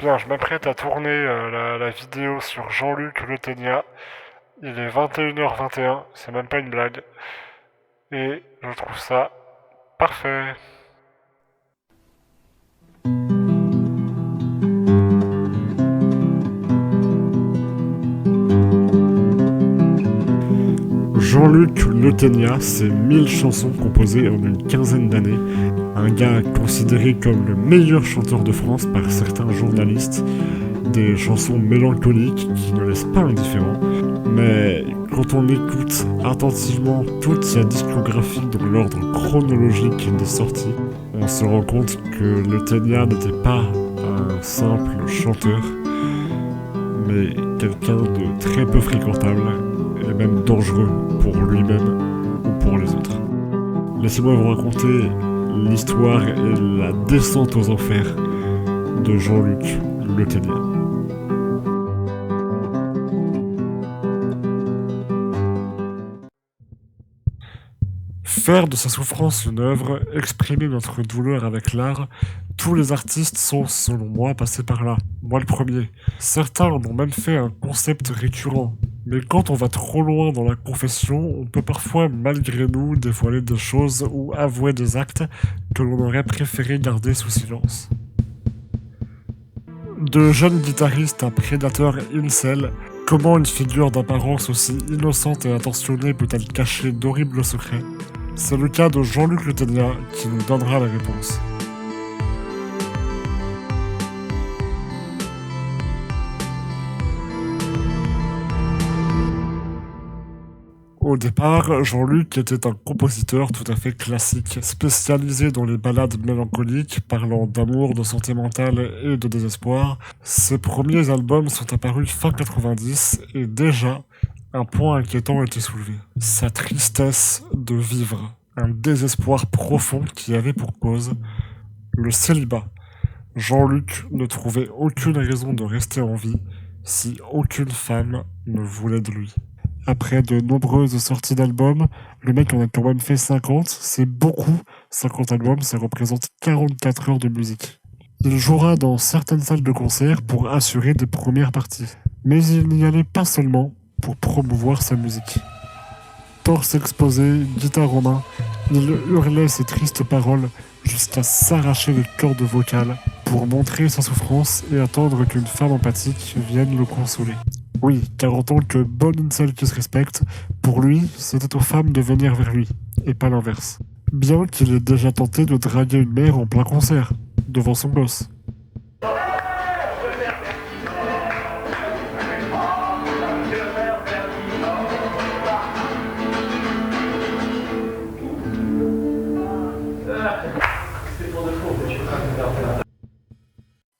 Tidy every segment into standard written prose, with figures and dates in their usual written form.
Bien, je m'apprête à tourner la vidéo sur Jean-Luc Le Ténia. Il est 21h21, c'est même pas une blague. Et je trouve ça parfait. Jean-Luc Le Ténia, c'est 1000 chansons composées en une quinzaine d'années. Un gars considéré comme le meilleur chanteur de France par certains journalistes. Des chansons mélancoliques qui ne laissent pas indifférent. Mais quand on écoute attentivement toute sa discographie dans l'ordre chronologique des sorties, on se rend compte que Le Ténia n'était pas un simple chanteur, mais quelqu'un de très peu fréquentable et même dangereux pour lui-même ou pour les autres. Laissez-moi vous raconter l'histoire et la descente aux enfers de Jean-Luc Le Ténia. Faire de sa souffrance une œuvre, exprimer notre douleur avec l'art, tous les artistes sont, selon moi, passés par là. Moi le premier. Certains en ont même fait un concept récurrent. Mais quand on va trop loin dans la confession, on peut parfois, malgré nous, dévoiler des choses ou avouer des actes que l'on aurait préféré garder sous silence. De jeune guitariste à prédateur incel, comment une figure d'apparence aussi innocente et intentionnée peut-elle cacher d'horribles secrets? C'est le cas de Jean-Luc Le Ténia qui nous donnera la réponse. Au départ, Jean-Luc était un compositeur tout à fait classique, spécialisé dans les ballades mélancoliques, parlant d'amour, de santé mentale et de désespoir. Ses premiers albums sont apparus fin 90 et déjà, un point inquiétant était soulevé. Sa tristesse de vivre, un désespoir profond qui avait pour cause le célibat. Jean-Luc ne trouvait aucune raison de rester en vie si aucune femme ne voulait de lui. Après de nombreuses sorties d'albums, le mec en a quand même fait 50, c'est beaucoup. 50 albums, ça représente 44 heures de musique. Il jouera dans certaines salles de concert pour assurer des premières parties. Mais il n'y allait pas seulement pour promouvoir sa musique. Torse exposé, guitare en main, il hurlait ses tristes paroles jusqu'à s'arracher les cordes vocales pour montrer sa souffrance et attendre qu'une femme empathique vienne le consoler. Oui, car en tant que bon incel qui se respecte, pour lui, c'était aux femmes de venir vers lui, et pas l'inverse. Bien qu'il ait déjà tenté de draguer une mère en plein concert, devant son gosse.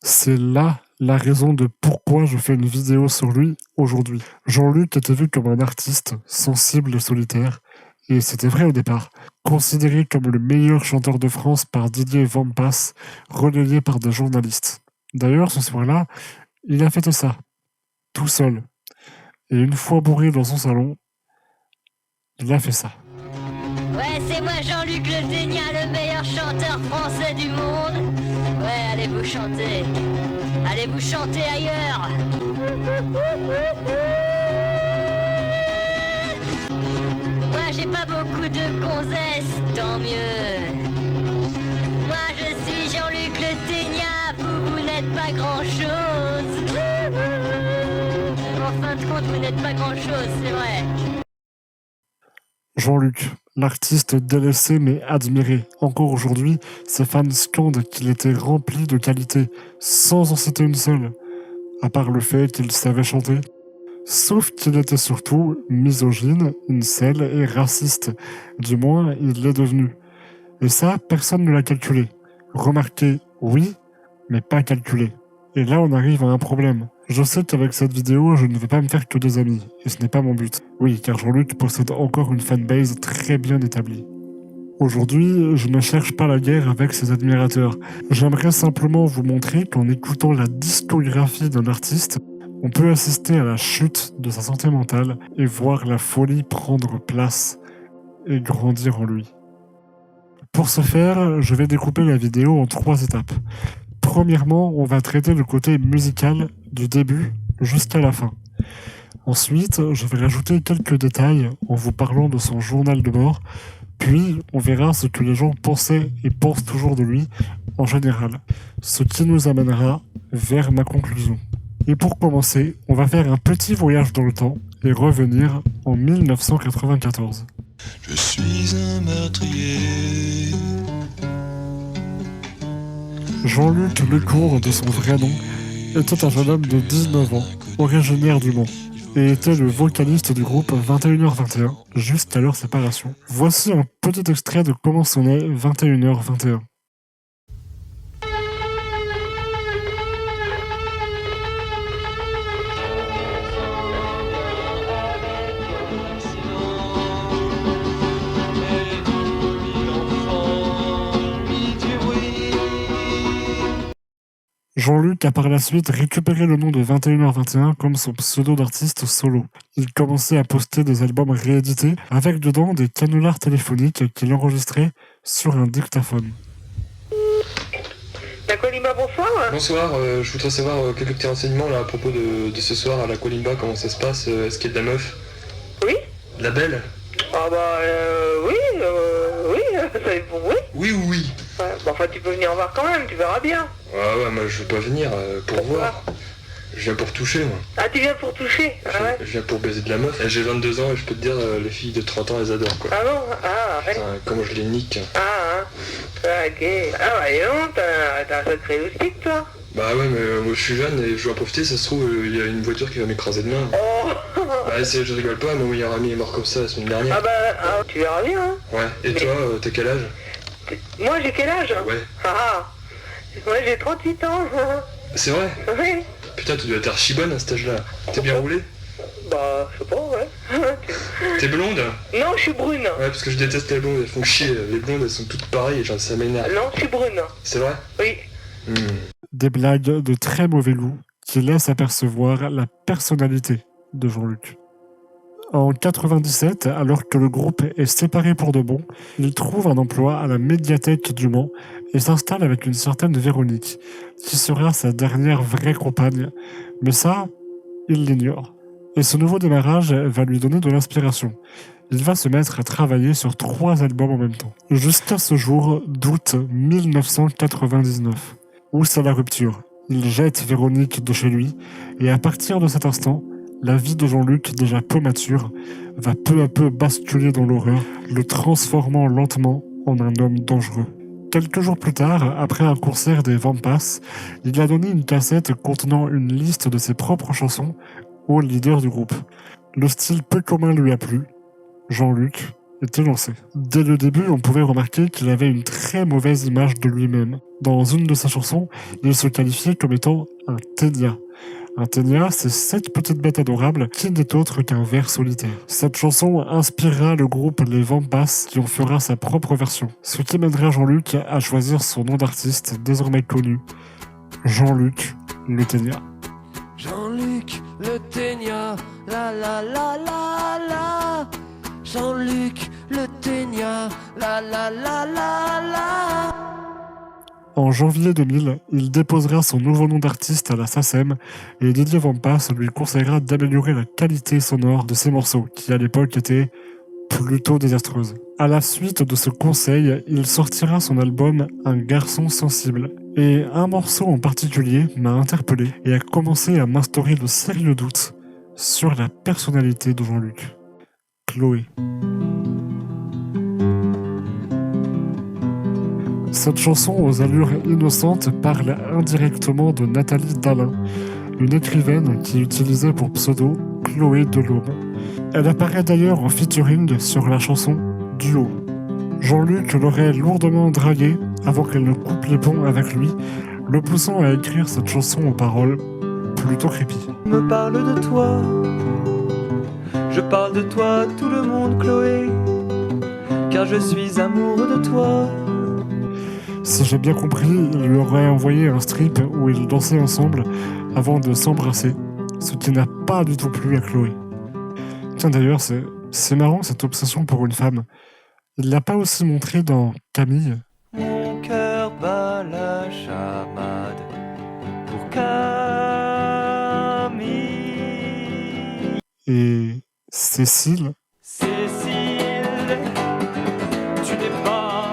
C'est là la raison de pourquoi je fais une vidéo sur lui aujourd'hui. Jean-Luc était vu comme un artiste sensible et solitaire, et c'était vrai au départ. Considéré comme le meilleur chanteur de France par Didier Vampas, relayé par des journalistes. D'ailleurs, ce soir-là, il a fêté ça, tout seul. Et une fois bourré dans son salon, il a fait ça. Ouais, c'est moi Jean-Luc Le Ténia, le meilleur chanteur français du monde. Ouais, allez vous chanter. Allez vous chanter ailleurs. Moi j'ai pas beaucoup de gonzesses, tant mieux. Moi je suis Jean-Luc Le Ténia, vous n'êtes pas grand-chose. En fin de compte, vous n'êtes pas grand-chose, c'est vrai. Jean-Luc, l'artiste délaissé mais admiré. Encore aujourd'hui, ses fans scandent qu'il était rempli de qualités, sans en citer une seule, à part le fait qu'il savait chanter. Sauf qu'il était surtout misogyne, incel et raciste. Du moins, il l'est devenu. Et ça, personne ne l'a calculé. Remarquez, oui, mais pas calculé. Et là, on arrive à un problème. Je sais qu'avec cette vidéo, je ne vais pas me faire que des amis, et ce n'est pas mon but. Oui, car Jean-Luc possède encore une fanbase très bien établie. Aujourd'hui, je ne cherche pas la guerre avec ses admirateurs. J'aimerais simplement vous montrer qu'en écoutant la discographie d'un artiste, on peut assister à la chute de sa santé mentale et voir la folie prendre place et grandir en lui. Pour ce faire, je vais découper la vidéo en 3 étapes. Premièrement, on va traiter le côté musical du début jusqu'à la fin. Ensuite, je vais rajouter quelques détails en vous parlant de son journal de bord, puis on verra ce que les gens pensaient et pensent toujours de lui en général, ce qui nous amènera vers ma conclusion. Et pour commencer, on va faire un petit voyage dans le temps et revenir en 1994. Je suis un meurtrier. Jean-Luc Lecourt, de son vrai nom, était un jeune homme de 19 ans, originaire du Mans, et était le vocaliste du groupe 21h21, juste à leur séparation. Voici un petit extrait de comment sonnait 21h21. Jean-Luc a par la suite récupéré le nom de 21h21 comme son pseudo d'artiste solo. Il commençait à poster des albums réédités avec dedans des canulars téléphoniques qu'il enregistrait sur un dictaphone. La Colimba, bonsoir. Bonsoir, je voudrais savoir quelques petits renseignements là, à propos de ce soir à la Colimba, comment ça se passe, est-ce qu'il y a de la meuf? Oui. De la belle? Ah bah oui, ça dépend, oui. Oui ou oui? Ouais, bah, enfin tu peux venir voir quand même, tu verras bien. Ouais, moi je veux pas venir pour voir. Je viens pour toucher moi. Ah tu viens pour toucher? Ah ouais. Je viens pour baiser de la meuf. J'ai 22 ans et je peux te dire, les filles de 30 ans elles adorent quoi. Ah bon? Ah ouais. Putain, comment je les nique. Ah ok. Ah bah non, t'as un sacré loustic toi. Bah ouais mais moi je suis jeune et je dois en profiter, ça se trouve il y a une voiture qui va m'écraser demain. Oh. Bah je rigole pas, mon meilleur ami est mort comme ça la semaine dernière. Ah bah tu verras bien hein. Ouais, et toi, t'as quel âge? Moi j'ai quel âge? Ouais. Ah moi j'ai 38 ans. C'est vrai? Oui. Putain, tu dois être archi bonne à cet âge-là. T'es bien roulé? Bah je sais pas, ouais. T'es blonde? Non, je suis brune. Ouais, parce que je déteste les blondes, elles font chier. Les blondes, elles sont toutes pareilles et genre ça m'énerve. Non, je suis brune. C'est vrai? Oui. Des blagues de très mauvais goût qui laissent apercevoir la personnalité de Jean-Luc. En 97, alors que le groupe est séparé pour de bon, il trouve un emploi à la médiathèque du Mans et s'installe avec une certaine Véronique, qui sera sa dernière vraie compagne. Mais ça, il l'ignore. Et ce nouveau démarrage va lui donner de l'inspiration. Il va se mettre à travailler sur 3 albums en même temps, jusqu'à ce jour d'août 1999, où c'est la rupture. Il jette Véronique de chez lui, et à partir de cet instant, la vie de Jean-Luc, déjà peu mature, va peu à peu basculer dans l'horreur, le transformant lentement en un homme dangereux. Quelques jours plus tard, après un concert des Vampas, il a donné une cassette contenant une liste de ses propres chansons au leader du groupe. Le style peu commun lui a plu. Jean-Luc était lancé. Dès le début, on pouvait remarquer qu'il avait une très mauvaise image de lui-même. Dans une de ses chansons, il se qualifiait comme étant un ténia. Un ténia, c'est cette petite bête adorable qui n'est autre qu'un ver solitaire. Cette chanson inspirera le groupe Les Vampas qui en fera sa propre version, ce qui mènera Jean-Luc à choisir son nom d'artiste désormais connu, Jean-Luc Le Ténia. Jean-Luc Le Ténia, la la la la la. Jean-Luc Le Ténia, la la la la la. En janvier 2000, il déposera son nouveau nom d'artiste à la SACEM et Didier Vampas lui conseillera d'améliorer la qualité sonore de ses morceaux, qui à l'époque étaient plutôt désastreuses. À la suite de ce conseil, il sortira son album Un garçon sensible. Et un morceau en particulier m'a interpellé et a commencé à m'instaurer de sérieux doutes sur la personnalité de Jean-Luc. Chloé. Cette chanson aux allures innocentes parle indirectement de Nathalie Dalin, une écrivaine qui utilisait pour pseudo Chloé Delhomme. Elle apparaît d'ailleurs en featuring sur la chanson Duo. Jean-Luc l'aurait lourdement draguée avant qu'elle ne coupe les ponts avec lui, le poussant à écrire cette chanson aux paroles plutôt creepy. Me parle de toi, je parle de toi, tout le monde, Chloé, car je suis amoureux de toi. Si j'ai bien compris, il lui aurait envoyé un strip où ils dansaient ensemble avant de s'embrasser, ce qui n'a pas du tout plu à Chloé. Tiens d'ailleurs, c'est marrant cette obsession pour une femme. Il l'a pas aussi montré dans Camille. Mon cœur bat la chamade. Cécile. Cécile, tu n'es pas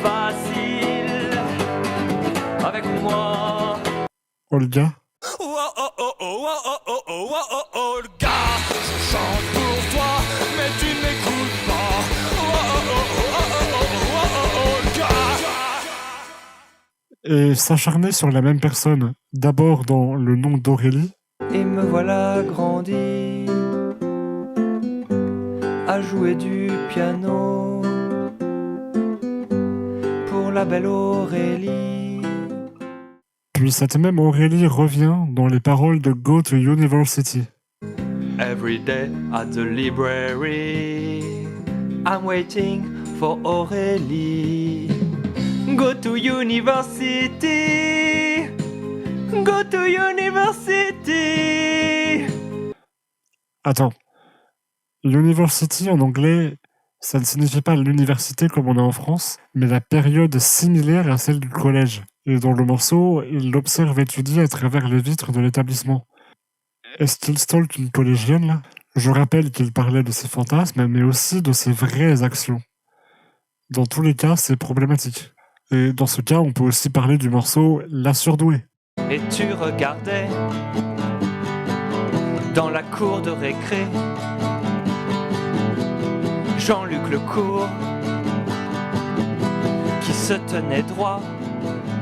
facile avec moi. Olga. Oh oh oh oh oh oh oh oh oh oh Olga, je chante pour toi, mais tu ne m'écoutes pas. Oh oh oh oh oh oh oh oh Olga. Et s'acharner sur la même personne, d'abord dans le nom d'Aurélie, Et me voilà grandi à jouer du piano pour la belle Aurélie. puis cette même Aurélie revient dans les paroles de Go to University. Every day at the library, I'm waiting for Aurélie. Go to university, go to university. Attends, University en anglais, ça ne signifie pas l'université comme on a en France, mais la période similaire à celle du collège. Et dans le morceau, il l'observe étudier à travers les vitres de l'établissement. Est-ce qu'il stalk une collégienne là? Je rappelle qu'il parlait de ses fantasmes, mais aussi de ses vraies actions. Dans tous les cas, c'est problématique. Et dans ce cas, on peut aussi parler du morceau La Surdouée. Et tu regardais dans la cour de récré Jean-Luc Lecourt qui se tenait droit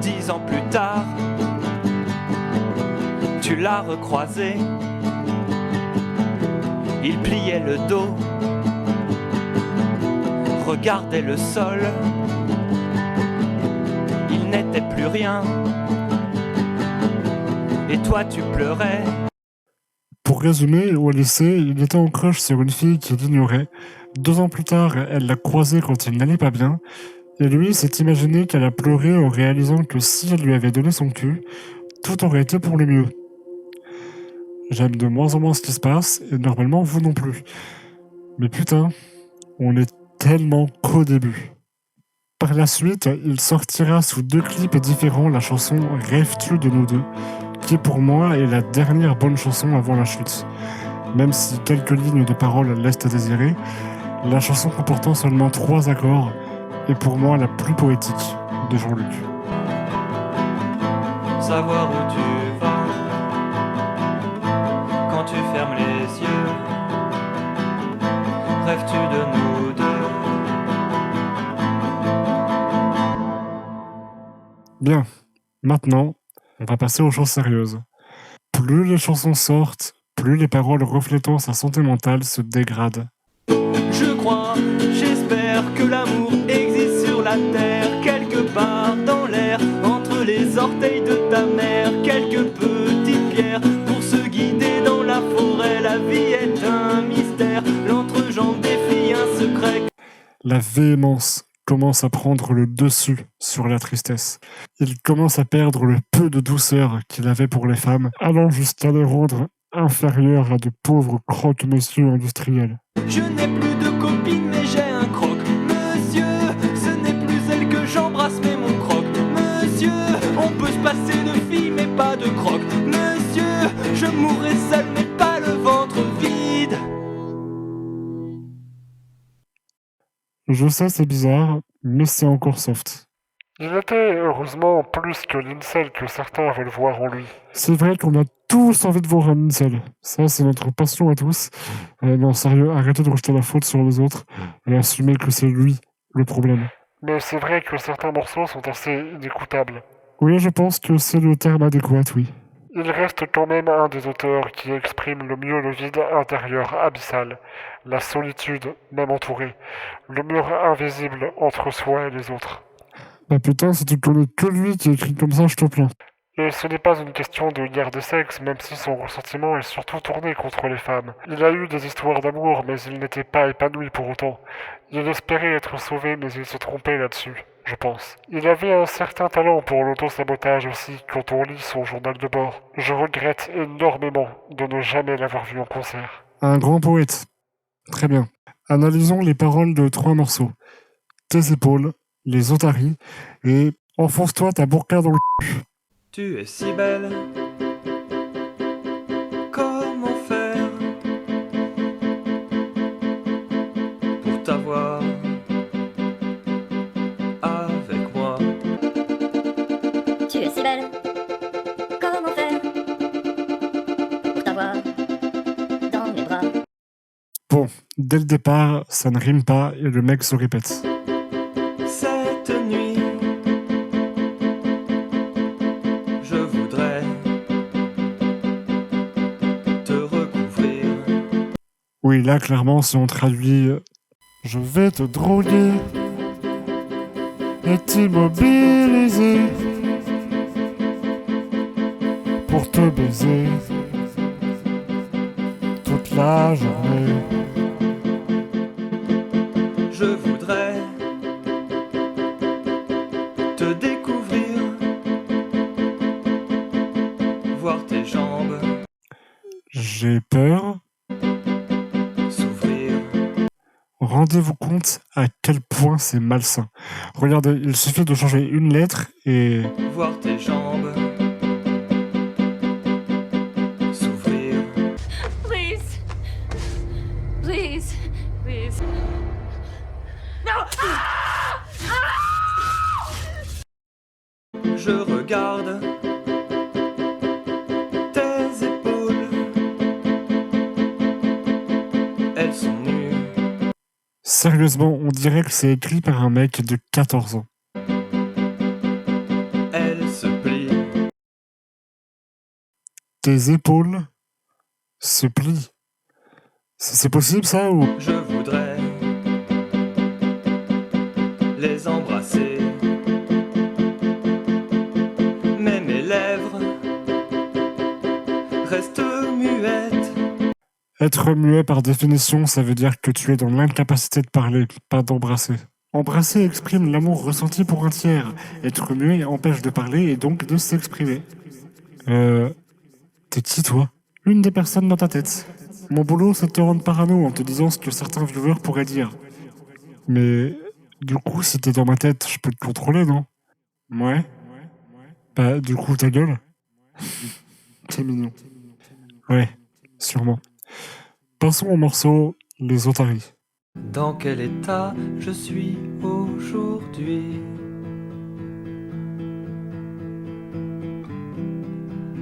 10 ans plus tard. Tu l'as recroisé, il pliait le dos, regardait le sol, il n'était plus rien. Et toi tu pleurais. Pour résumer, au lycée, il était en crush sur une fille qu'il ignorait. 2 ans plus tard, elle l'a croisé quand il n'allait pas bien, et lui s'est imaginé qu'elle a pleuré en réalisant que si elle lui avait donné son cul, tout aurait été pour le mieux. J'aime de moins en moins ce qui se passe, et normalement vous non plus. Mais putain, on est tellement qu'au début. Par la suite, il sortira sous 2 clips différents la chanson « Rêves-tu de nous deux ?» qui pour moi est la dernière bonne chanson avant la chute. Même si quelques lignes de paroles laissent à désirer, la chanson comportant seulement 3 accords est pour moi la plus poétique de Jean-Luc. Savoir où tu vas quand tu fermes les yeux. Rêves-tu de nous deux? Bien, maintenant, on va passer aux choses sérieuses. Plus les chansons sortent, plus les paroles reflétant sa santé mentale se dégradent. Je crois, j'espère que l'amour existe sur la terre, quelque part dans l'air, entre les orteils de ta mère, quelques petites pierres pour se guider dans la forêt. La vie est un mystère, l'entrejambe défie un secret. La véhémence commence à prendre le dessus sur la tristesse. Il commence à perdre le peu de douceur qu'il avait pour les femmes, allant jusqu'à les rendre inférieurs à de pauvres croque-monsieur industriels. Je n'ai plus de copine mais j'ai un croque. Monsieur, ce n'est plus elle que j'embrasse mais mon croque. Monsieur, on peut se passer de fille mais pas de croque. Monsieur, je mourrai seul mais pas le ventre vide. Je sais, c'est bizarre, mais c'est encore soft. Il était, heureusement, plus que l'incel que certains veulent voir en lui. C'est vrai qu'on a tous envie de voir un incel. Ça, c'est notre passion à tous. Non, sérieux, arrêtez de rejeter la faute sur les autres et assumez que c'est lui le problème. Mais c'est vrai que certains morceaux sont assez inécoutables. Oui, je pense que c'est le terme adéquat, oui. Il reste quand même un des auteurs qui exprime le mieux le vide intérieur abyssal, la solitude, même entourée, le mur invisible entre soi et les autres. Bah putain, si tu connais que lui qui écrit comme ça, je te plains. Et ce n'est pas une question de guerre de sexe, même si son ressentiment est surtout tourné contre les femmes. Il a eu des histoires d'amour, mais il n'était pas épanoui pour autant. Il espérait être sauvé, mais il se trompait là-dessus, je pense. Il avait un certain talent pour l'auto-sabotage aussi, quand on lit son journal de bord. Je regrette énormément de ne jamais l'avoir vu en concert. Un grand poète. Très bien. Analysons les paroles de 3 morceaux. Tes épaules, les otaries, et enfonce-toi ta burqa dans le cul. Tu es si belle, comment faire t'avoir avec moi. Tu es si belle, comment faire pour t'avoir dans mes bras? Bon, dès le départ, ça ne rime pas et le mec se répète. Cette nuit, je voudrais te recouvrir. Oui, là, clairement, si on traduit « Je vais te droguer et t'immobiliser pour te baiser toute la journée. » Je voudrais te découvrir, voir tes jambes J'ai peur. s'ouvrir. Rendez-vous compte à quel point c'est malsain. Regardez, il suffit de changer une lettre et... Voir tes jambes s'ouvrir. Please. Please. Please. Je regarde tes épaules, elles sont nues. Sérieusement, on dirait que c'est écrit par un mec de 14 ans. Elle se plie. Tes épaules se plient. C'est possible ça ou... Je voudrais les embrasser, mais mes lèvres restent muettes. Être muet par définition, ça veut dire que tu es dans l'incapacité de parler, pas d'embrasser. Embrasser exprime l'amour ressenti pour un tiers. Être muet empêche de parler et donc de s'exprimer. T'es qui toi? Une des personnes dans ta tête. Mon boulot, c'est de te rendre parano en te disant ce que certains viewers pourraient dire. Mais du coup, si t'es dans ma tête, je peux te contrôler, non? Ouais. Bah, du coup, ta gueule. T'es mignon. Ouais, sûrement. Passons au morceau Les Otaries. Dans quel état je suis aujourd'hui?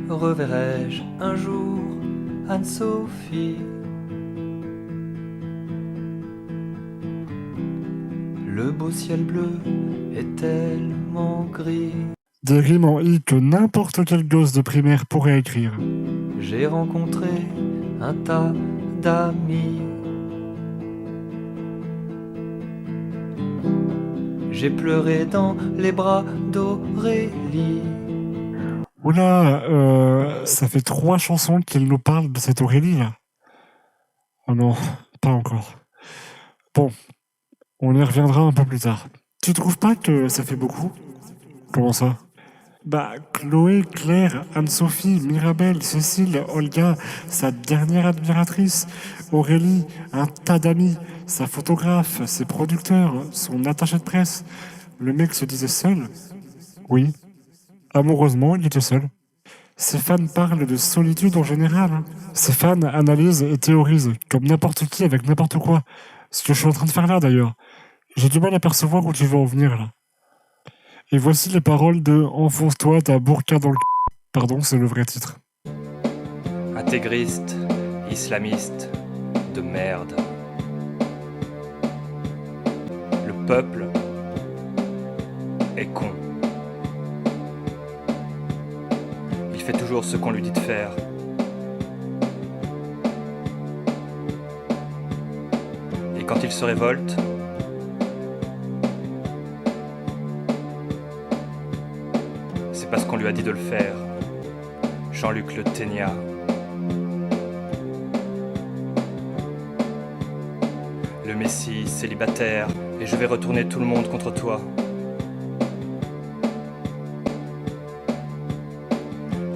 Reverrai-je un jour Anne-Sophie? Le beau ciel bleu est tellement gris. Des rimes en i que n'importe quel gosse de primaire pourrait écrire. J'ai rencontré un tas d'amis. J'ai pleuré dans les bras d'Aurélie. Oula, ça fait 3 chansons qu'il nous parle de cette Aurélie là. Oh non, pas encore. Bon, on y reviendra un peu plus tard. Tu trouves pas que ça fait beaucoup? Comment ça? Bah, Chloé, Claire, Anne-Sophie, Mirabelle, Cécile, Olga, sa dernière admiratrice, Aurélie, un tas d'amis, sa photographe, ses producteurs, son attaché de presse. Le mec se disait seul? Oui. Amoureusement, il était seul. Ses fans parlent de solitude en général. Hein. Ses fans analysent et théorisent, comme n'importe qui avec n'importe quoi. Ce que je suis en train de faire là d'ailleurs. J'ai du mal à percevoir où tu veux en venir là. Et voici les paroles de Enfonce-toi ta burqa dans le c***. Pardon, c'est le vrai titre. Intégriste, islamiste, de merde. Le peuple est con. Il fait toujours ce qu'on lui dit de faire. Et quand il se révolte, c'est parce qu'on lui a dit de le faire. Jean-Luc Le Ténia. Le Messie célibataire, et je vais retourner tout le monde contre toi.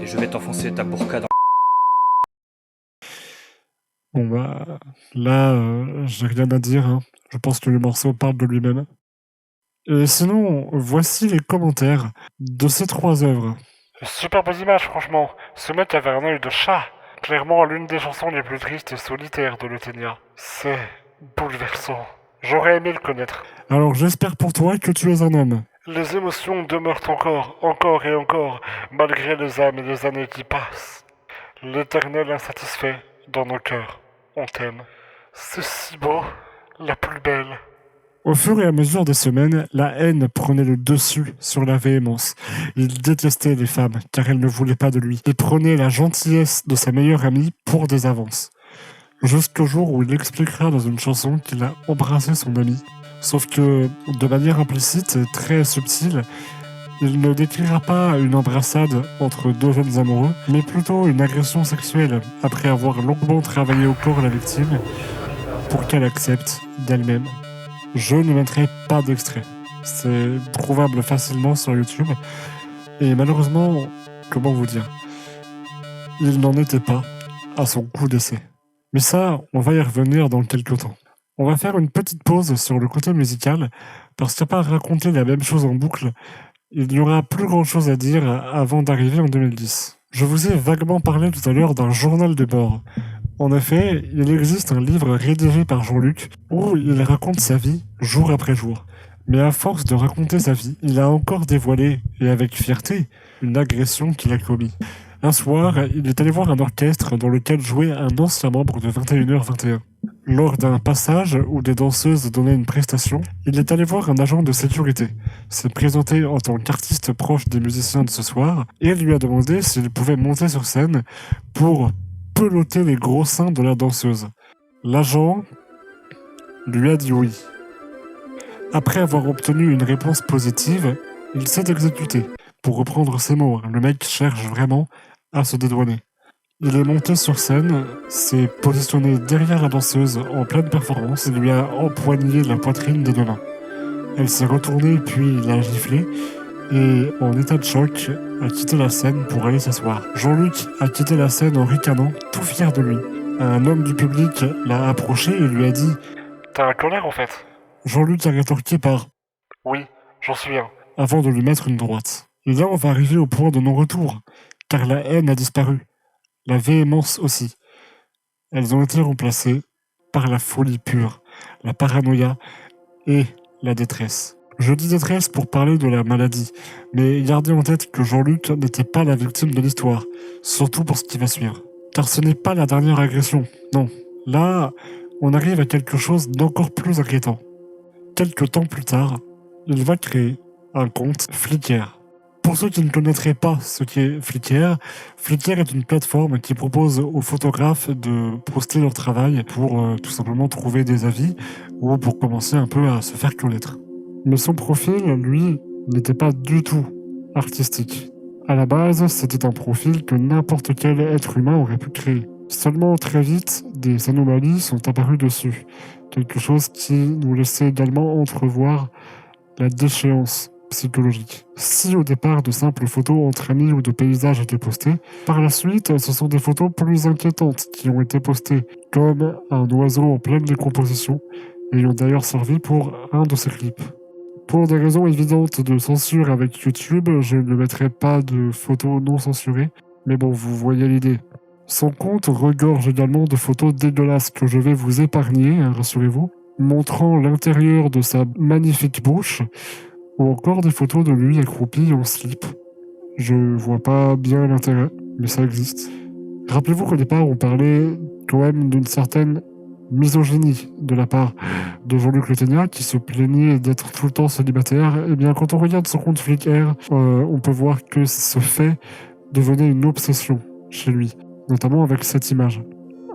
Et je vais t'enfoncer ta burqa dans... Bon bah, là, j'ai rien à dire. Hein. Je pense que le morceau parle de lui-même. Et sinon, voici les commentaires de ces 3 œuvres. Super bonne image, franchement. Ce mec avait un œil de chat. Clairement, l'une des chansons les plus tristes et solitaires de Le Ténia. C'est bouleversant. J'aurais aimé le connaître. Alors j'espère pour toi que tu es un homme. Les émotions demeurent encore et encore, malgré les âmes et les années qui passent. L'éternel insatisfait dans nos cœurs. On t'aime. C'est si beau, la plus belle. Au fur et à mesure des semaines, la haine prenait le dessus sur la véhémence. Il détestait les femmes, car elles ne voulaient pas de lui. Il prenait la gentillesse de sa meilleure amie pour des avances. Jusqu'au jour où il expliquera dans une chanson qu'il a embrassé son ami. Sauf que, de manière implicite et très subtile, il ne décrira pas une embrassade entre deux jeunes amoureux, mais plutôt une agression sexuelle, après avoir longuement travaillé au corps la victime, pour qu'elle accepte d'elle-même. Je ne mettrai pas d'extrait. C'est trouvable facilement sur YouTube. Et malheureusement, comment vous dire, il n'en était pas à son coup d'essai. Mais ça, on va y revenir dans quelques temps. On va faire une petite pause sur le côté musical, parce qu'à part raconter la même chose en boucle, il n'y aura plus grand chose à dire avant d'arriver en 2010. Je vous ai vaguement parlé tout à l'heure d'un journal de bord. En effet, il existe un livre rédigé par Jean-Luc où il raconte sa vie jour après jour. Mais à force de raconter sa vie, il a encore dévoilé, et avec fierté, une agression qu'il a commise. Un soir, il est allé voir un orchestre dans lequel jouait un ancien membre de 21h21. Lors d'un passage où des danseuses donnaient une prestation, il est allé voir un agent de sécurité, s'est présenté en tant qu'artiste proche des musiciens de ce soir, et lui a demandé s'il pouvait monter sur scène pour peloter les gros seins de la danseuse. L'agent lui a dit oui. Après avoir obtenu une réponse positive, il s'est exécuté. Pour reprendre ses mots, le mec cherche vraiment à se dédouaner. Il est monté sur scène, s'est positionné derrière la danseuse en pleine performance et lui a empoigné la poitrine des deux mains. Elle s'est retournée puis il a giflé et, en état de choc, a quitté la scène pour aller s'asseoir. Jean-Luc a quitté la scène en ricanant, tout fier de lui. Un homme du public l'a approché et lui a dit « T'as un colère en fait ?» Jean-Luc a rétorqué par « Oui, j'en suis un », avant de lui mettre une droite. Et là, on va arriver au point de non-retour, car la haine a disparu. La véhémence aussi. Elles ont été remplacées par la folie pure, la paranoïa et la détresse. Je dis détresse pour parler de la maladie, mais gardez en tête que Jean-Luc n'était pas la victime de l'histoire, surtout pour ce qui va suivre. Car ce n'est pas la dernière agression, non. Là, on arrive à quelque chose d'encore plus inquiétant. Quelques temps plus tard, il va créer un compte Flickr. Pour ceux qui ne connaîtraient pas ce qu'est Flickr, Flickr est une plateforme qui propose aux photographes de poster leur travail pour tout simplement trouver des avis ou pour commencer un peu à se faire connaître. Mais son profil, lui, n'était pas du tout artistique. À la base, c'était un profil que n'importe quel être humain aurait pu créer. Seulement, très vite, des anomalies sont apparues dessus. Quelque chose qui nous laissait également entrevoir la déchéance psychologique. Si au départ de simples photos entre amis ou de paysages étaient postées, par la suite ce sont des photos plus inquiétantes qui ont été postées, comme un oiseau en pleine décomposition, ayant d'ailleurs servi pour un de ses clips. Pour des raisons évidentes de censure avec YouTube, je ne mettrai pas de photos non censurées, mais bon, vous voyez l'idée. Son compte regorge également de photos dégueulasses que je vais vous épargner, rassurez-vous, montrant l'intérieur de sa magnifique bouche, ou encore des photos de lui accroupi en slip. Je vois pas bien l'intérêt, mais ça existe. Rappelez-vous qu'au départ, on parlait quand même d'une certaine misogynie de la part de Jean-Luc Le Ténia, qui se plaignait d'être tout le temps célibataire. Eh bien, quand on regarde son compte Flickr, on peut voir que ce fait devenait une obsession chez lui, notamment avec cette image.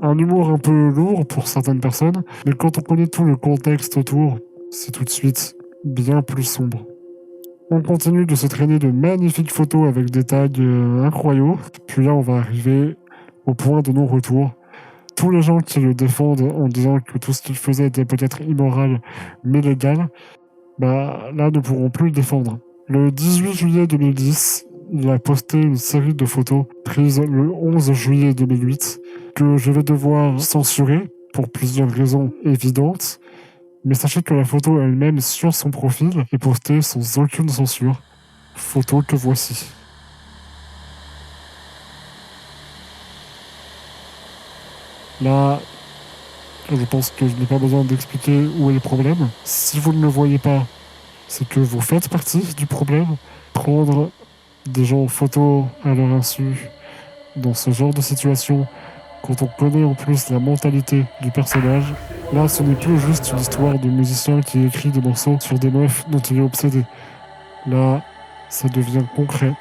Un humour un peu lourd pour certaines personnes, mais quand on connaît tout le contexte autour, c'est tout de suite bien plus sombre. On continue de se traîner de magnifiques photos avec des tags incroyables. Puis là, on va arriver au point de non-retour. Tous les gens qui le défendent en disant que tout ce qu'il faisait était peut-être immoral, mais légal, là, ne pourront plus le défendre. Le 18 juillet 2010, il a posté une série de photos prises le 11 juillet 2008 que je vais devoir censurer pour plusieurs raisons évidentes. Mais sachez que la photo elle-même sur son profil est postée sans aucune censure. Photo que voici. Là, Je pense que je n'ai pas besoin d'expliquer où est le problème. Si vous ne le voyez pas, c'est que vous faites partie du problème. Prendre des gens en photo à leur insu dans ce genre de situation, quand on connaît en plus la mentalité du personnage, là ce n'est plus juste une histoire de musicien qui écrit des morceaux sur des meufs dont il est obsédé. Là, ça devient concret,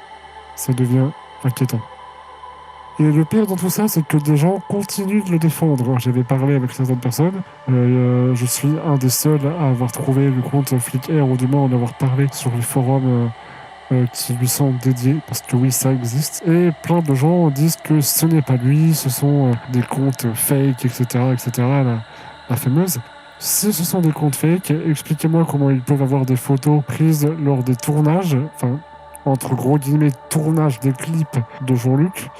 ça devient inquiétant. Et le pire dans tout ça, c'est que des gens continuent de le défendre. J'avais parlé avec certaines personnes. Je suis un des seuls à avoir trouvé le compte Flick Air, ou du moins en avoir parlé sur les forums qui lui sont dédiés, parce que oui, ça existe. Et plein de gens disent que ce n'est pas lui, ce sont des comptes fake, etc., etc., la fameuse. Si ce sont des comptes fake, expliquez-moi comment ils peuvent avoir des photos prises lors des tournages, enfin, entre gros guillemets, tournage des clips de Jean-Luc.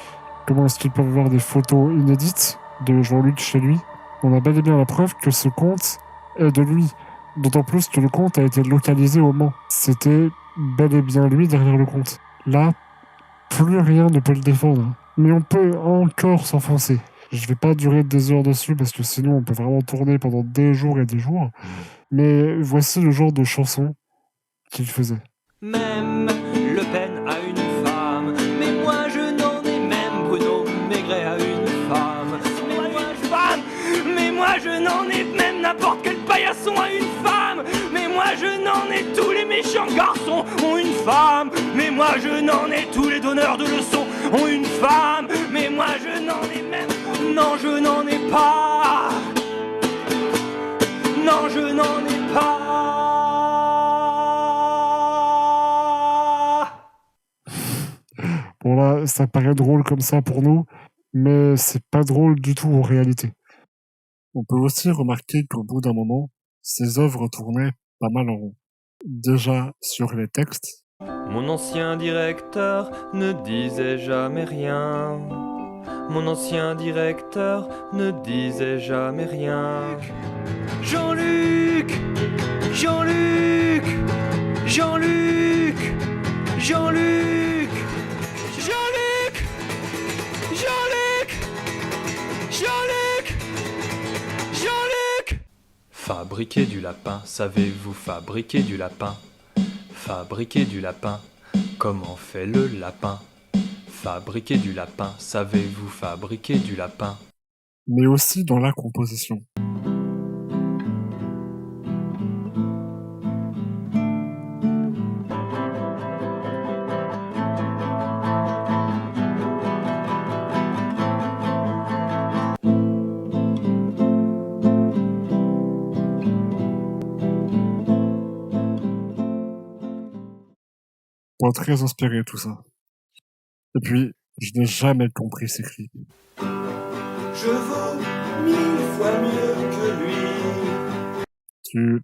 Comment est-ce qu'ils peuvent avoir des photos inédites de Jean-Luc chez lui? On a bel et bien la preuve que ce compte est de lui. D'autant plus que le compte a été localisé au Mans. C'était bel et bien lui derrière le compte. Là, plus rien ne peut le défendre. Mais on peut encore s'enfoncer. Je vais pas durer des heures dessus parce que sinon on peut vraiment tourner pendant des jours et des jours. Mais voici le genre de chanson qu'il faisait. Même Le Pen a une femme, mais moi je n'en ai même. Bruno Maigret a une femme, mais moi je n'en ai même. N'importe quel paillasson a une femme, mais moi je n'en ai. Tous les méchants garçons ont une femme, mais moi je n'en ai. Tous les donneurs de leçons ont une femme, mais moi je n'en ai même. Non, je n'en ai pas. Non, je n'en ai pas. Bon là, ça paraît drôle comme ça pour nous, mais c'est pas drôle du tout en réalité. On peut aussi remarquer qu'au bout d'un moment, ses œuvres tournaient pas mal en rond. Déjà sur les textes. Mon ancien directeur ne disait jamais rien. Mon ancien directeur ne disait jamais rien. Jean-Luc, Jean-Luc, Jean-Luc, Jean-Luc, Jean-Luc, Jean-Luc, Jean-Luc, Jean-Luc. Fabriquer du lapin, savez-vous fabriquer du lapin? Fabriquer du lapin, comment fait le lapin? Fabriquer du lapin, savez-vous fabriquer du lapin? Mais aussi dans la composition. Pas très inspiré tout ça. Et puis, je n'ai jamais compris ces clips. Je vaux 1000 fois mieux que lui.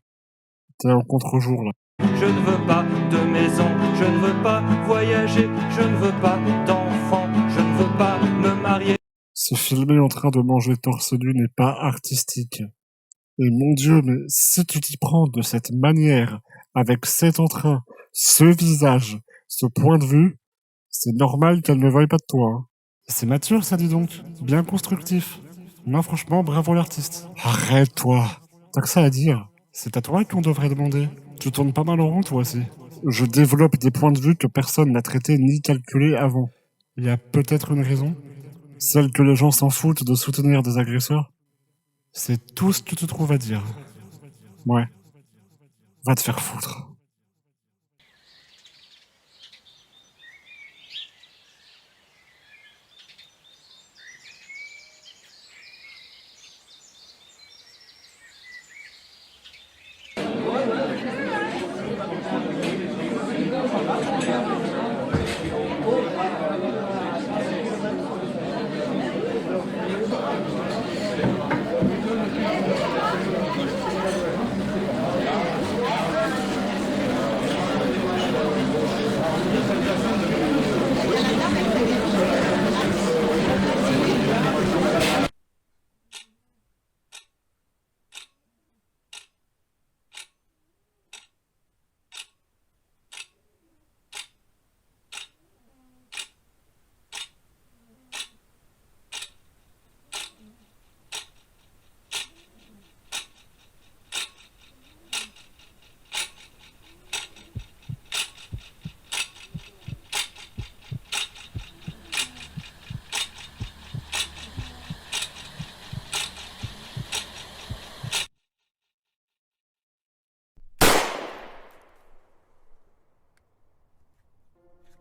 T'es en contre-jour là. Je ne veux pas de maison, je ne veux pas voyager, je ne veux pas d'enfant, je ne veux pas me marier. Se filmer en train de manger torse nu n'est pas artistique. Et mon Dieu, mais si tu t'y prends de cette manière, avec cet entrain, ce visage, ce point de vue, c'est normal qu'elle ne veuille pas de toi. Hein. C'est mature, ça, dis donc. Bien constructif. Non, franchement, bravo l'artiste. Arrête, toi. T'as que ça à dire. C'est à toi qu'on devrait demander. Tu tournes pas mal en rond, toi aussi. Je développe des points de vue que personne n'a traités ni calculés avant. Il y a peut-être une raison. Celle que les gens s'en foutent de soutenir des agresseurs. C'est tout ce que tu trouves à dire. Ouais. Va te faire foutre.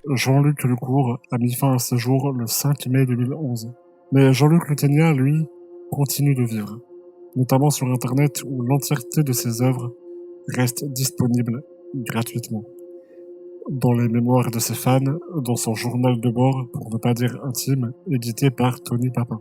Jean-Luc Lecourt a mis fin à ses jours le 5 mai 2011. Mais Jean-Luc Le Ténia, lui, continue de vivre, notamment sur Internet où l'entièreté de ses œuvres reste disponible gratuitement. Dans les mémoires de ses fans, dans son journal de bord, pour ne pas dire intime, édité par Tony Papin.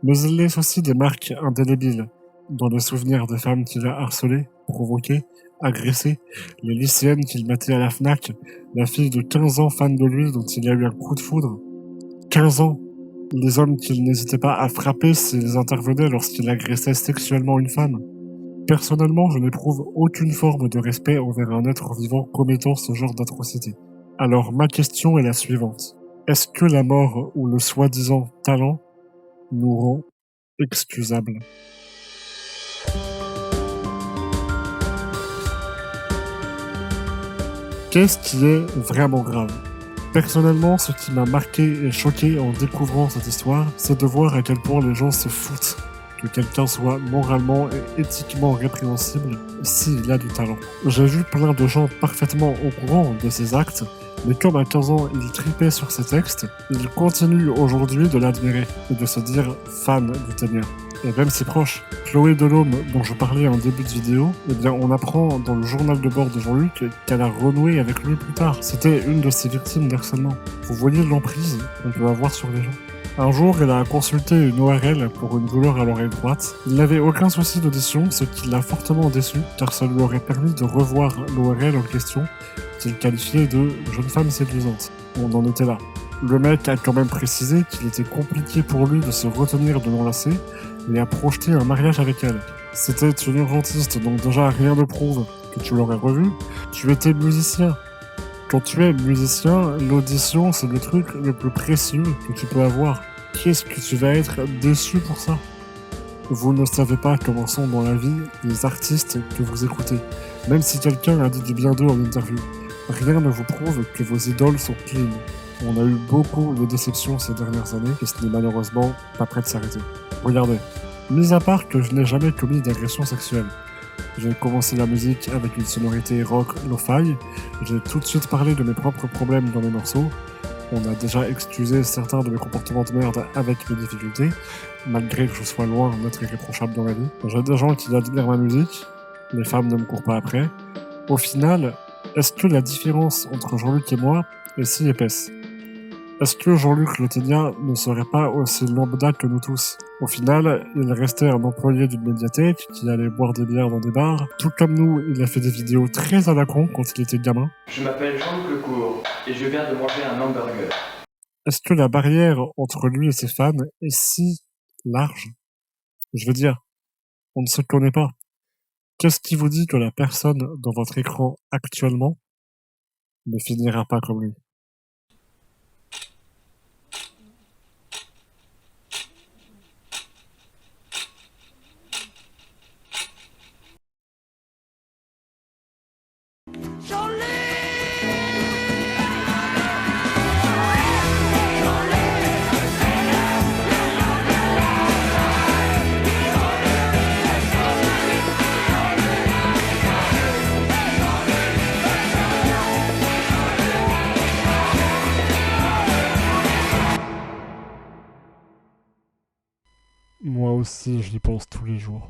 Mais il laisse aussi des marques indélébiles dans les souvenirs des femmes qu'il a harcelées, provoquées, agressées, les lycéennes qu'il mettait à la FNAC, la fille de 15 ans fan de lui dont il a eu un coup de foudre. 15 ans, les hommes qu'il n'hésitait pas à frapper s'ils intervenaient lorsqu'il agressait sexuellement une femme. Personnellement, je n'éprouve aucune forme de respect envers un être vivant commettant ce genre d'atrocité. Alors ma question est la suivante. Est-ce que la mort ou le soi-disant talent nous rend excusables? Qu'est-ce qui est vraiment grave? Personnellement, ce qui m'a marqué et choqué en découvrant cette histoire, c'est de voir à quel point les gens se foutent que quelqu'un soit moralement et éthiquement répréhensible s'il a du talent. J'ai vu plein de gens parfaitement au courant de ses actes, mais comme à 15 ans il tripait sur ses textes, il continue aujourd'hui de l'admirer et de se dire fan du Ténia. Et même ses proches. Chloé Delhomme, dont je parlais en début de vidéo, eh bien on apprend dans le journal de bord de Jean-Luc qu'elle a renoué avec lui plus tard. C'était une de ses victimes d'harcèlement. Vous voyez l'emprise qu'on peut avoir sur les gens. Un jour, elle a consulté une ORL pour une douleur à l'oreille droite. Il n'avait aucun souci d'audition, ce qui l'a fortement déçu, car ça lui aurait permis de revoir l'ORL en question, qu'il qualifiait de « jeune femme séduisante ». On en était là. Le mec a quand même précisé qu'il était compliqué pour lui de se retenir de l'enlacer et a projeté un mariage avec elle. C'était une urgentiste, donc déjà rien ne prouve que tu l'aurais revu. Tu étais musicien. Quand tu es musicien, l'audition, c'est le truc le plus précieux que tu peux avoir. Qu'est-ce que tu vas être déçu pour ça? Vous ne savez pas comment sont dans la vie les artistes que vous écoutez, même si quelqu'un a dit du bien d'eux en interview. Rien ne vous prouve que vos idoles sont clean. On a eu beaucoup de déceptions ces dernières années et ce n'est malheureusement pas prêt de s'arrêter. Regardez, mis à part que je n'ai jamais commis d'agression sexuelle, j'ai commencé la musique avec une sonorité rock lo-fi, j'ai tout de suite parlé de mes propres problèmes dans mes morceaux, on a déjà excusé certains de mes comportements de merde avec mes difficultés, malgré que je sois loin d'être irréprochable dans la vie. J'ai des gens qui admirent ma musique, les femmes ne me courent pas après. Au final, est-ce que la différence entre Jean-Luc et moi est si épaisse? Est-ce que Jean-Luc Le Ténia ne serait pas aussi lambda que nous tous? Au final, il restait un employé d'une médiathèque qui allait boire des bières dans des bars. Tout comme nous, il a fait des vidéos très à la con quand il était gamin. Je m'appelle Jean-Luc Lecourt et je viens de manger un hamburger. Est-ce que la barrière entre lui et ses fans est si large? Je veux dire, on ne se connaît pas. Qu'est-ce qui vous dit que la personne dans votre écran actuellement ne finira pas comme lui? Moi aussi, j'y pense tous les jours.